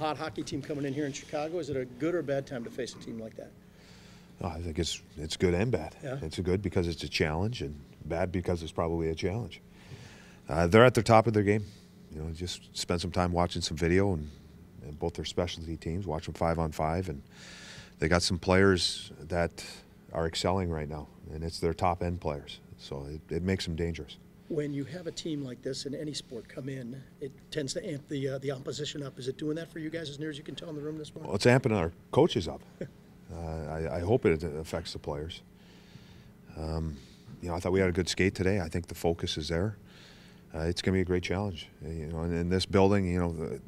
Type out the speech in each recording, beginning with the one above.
hot hockey team coming in here in Chicago. Is it a good or bad time to face a team like that? Oh, I think it's good and bad. Yeah. It's good because it's a challenge, and bad because it's probably a challenge. They're at the top of their game. Just spend some time watching some video and both their specialty teams, watch them 5-on-5, and they got some players that are excelling right now, and it's their top-end players, so it makes them dangerous. When you have a team like this in any sport come in, it tends to amp the opposition up. Is it doing that for you guys as near as you can tell in the room this morning? Well, it's amping our coaches up. I hope it affects the players. I thought we had a good skate today. I think the focus is there. It's going to be a great challenge. And in this building,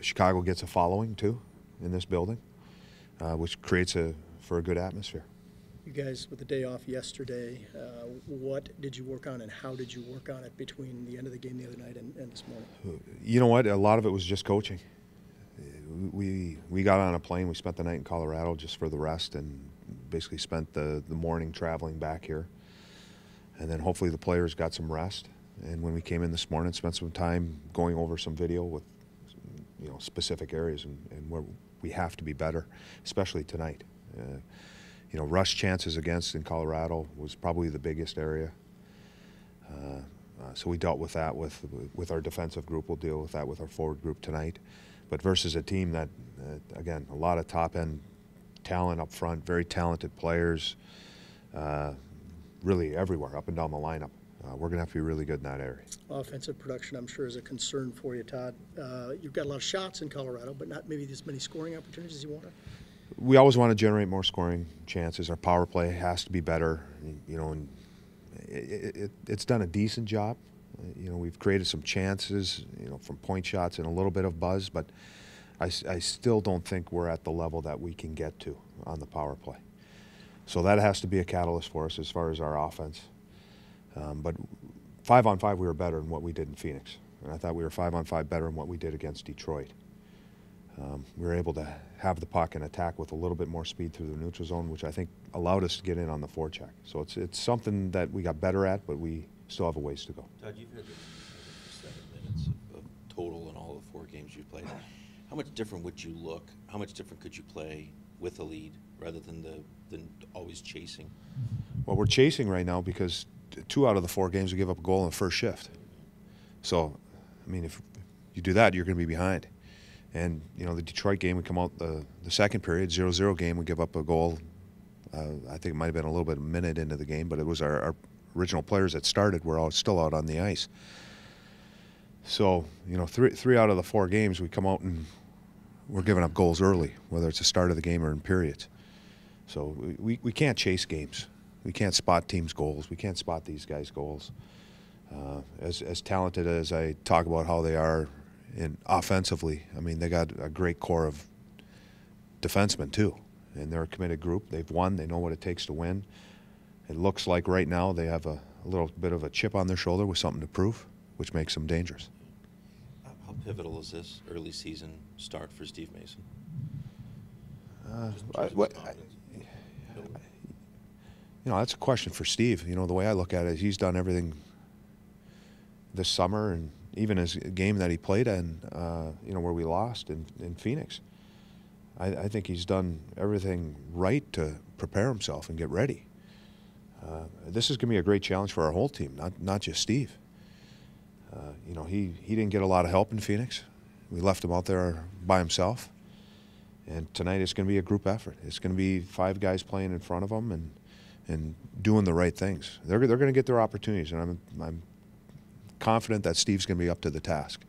Chicago gets a following too in this building, which creates for a good atmosphere. You guys, with the day off yesterday, what did you work on and how did you work on it between the end of the game the other night and this morning? You know what? A lot of it was just coaching. We got on a plane. We spent the night in Colorado just for the rest, and basically spent the morning traveling back here. And then hopefully the players got some rest. And when we came in this morning, spent some time going over some video with specific areas and where we have to be better, especially tonight. Rush chances against in Colorado was probably the biggest area. So we dealt with that with our defensive group. We'll deal with that with our forward group tonight. But versus a team that, again, a lot of top-end talent up front, very talented players, really everywhere, up and down the lineup. We're going to have to be really good in that area. Offensive production, I'm sure, is a concern for you, Todd. You've got a lot of shots in Colorado, but not maybe as many scoring opportunities as you want. We always want to generate more scoring chances. Our power play has to be better. And it's done a decent job. We've created some chances, from point shots and a little bit of buzz, but I still don't think we're at the level that we can get to on the power play. So that has to be a catalyst for us as far as our offense. But 5-on-5, we were better than what we did in Phoenix. And I thought we were 5-on-5 better than what we did against Detroit. We were able to have the puck and attack with a little bit more speed through the neutral zone, which I think allowed us to get in on the forecheck. So it's something that we got better at, but we still have a ways to go. Todd, you've had 7 minutes of total in all the 4 games you've played. How much different would you look? How much different could you play with a lead rather than always chasing? Well, we're chasing right now because 2 out of the 4 games we give up a goal in the first shift. So, I mean, if you do that, you're going to be behind. And, the Detroit game, we come out the second period, 0-0 game, we give up a goal. I think it might have been a little bit a minute into the game, but it was our original players that started were all still out on the ice. So, 3 out of the 4 games, we come out and we're giving up goals early, whether it's the start of the game or in periods. So we can't chase games. We can't spot teams' goals. We can't spot these guys' goals. As talented as I talk about how they are offensively, I mean, they got a great core of defensemen too, and they're a committed group. They've won. They know what it takes to win. It looks like right now they have a little bit of a chip on their shoulder with something to prove, which makes them dangerous. How pivotal is this early season start for Steve Mason? That's a question for Steve. The way I look at it is he's done everything this summer, and even his game that he played in, where we lost in Phoenix. I think he's done everything right to prepare himself and get ready. This is going to be a great challenge for our whole team, not just Steve. He didn't get a lot of help in Phoenix. We left him out there by himself. And tonight it's going to be a group effort. It's going to be 5 guys playing in front of him and doing the right things. They're going to get their opportunities, and I'm confident that Steve's going to be up to the task.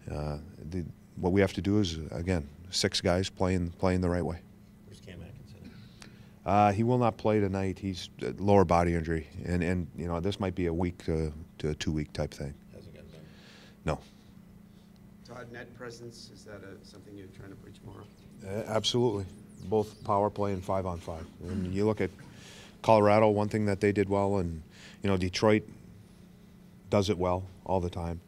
What we have to do is, again, 6 guys playing the right way. Where's Cam Atkinson? He will not play tonight. He's lower body injury, and this might be a week to a 2-week type thing. Hasn't gotten better. No. Todd, net presence, is that something you're trying to preach more of? Absolutely, both power play and 5-on-5. And you look at Colorado, one thing that they did well, and Detroit does it well all the time,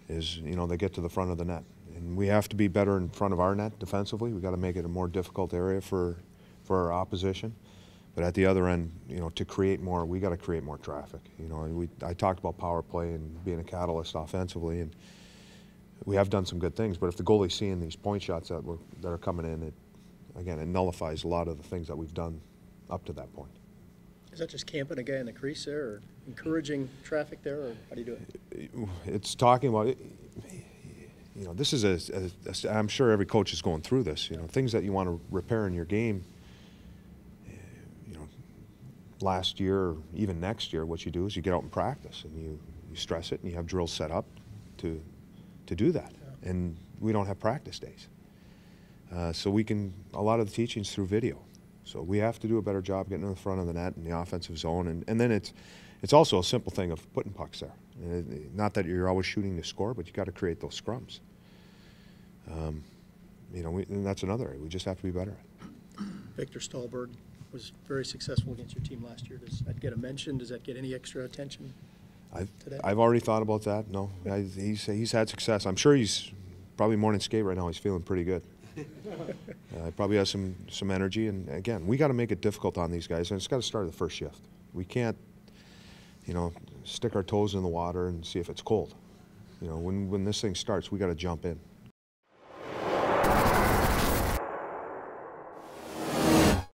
is they get to the front of the net, and we have to be better in front of our net defensively. We got to make it a more difficult area for our opposition. But at the other end, to create more, we got to create more traffic. I talked about power play and being a catalyst offensively, and we have done some good things, but if the goalie's seeing these point shots that are coming in, it nullifies a lot of the things that we've done up to that point. Is that just camping a guy in the crease there, or encouraging traffic there, or how do you do it? It's talking about it. You know, this is I'm sure every coach is going through this. You know, things that you want to repair in your game. You know, last year or even next year, what you do is you get out and practice, and you stress it, and you have drills set up to do that. Yeah. And we don't have practice days, so a lot of the teaching's through video. So we have to do a better job getting in the front of the net in the offensive zone, and then it's also a simple thing of putting pucks there. Not that you're always shooting to score, but you got to create those scrums. You know, and that's another area we just have to be better at. Victor Stahlberg was very successful against your team last year. Does that get a mention? Does that get any extra attention today? I've already thought about that. No, he's had success. I'm sure he's probably morning skate right now. He's feeling pretty good. Probably has some energy, and again, we got to make it difficult on these guys, and it's got to start at the first shift. We can't, you know, stick our toes in the water and see if it's cold. You know, when this thing starts, we got to jump in.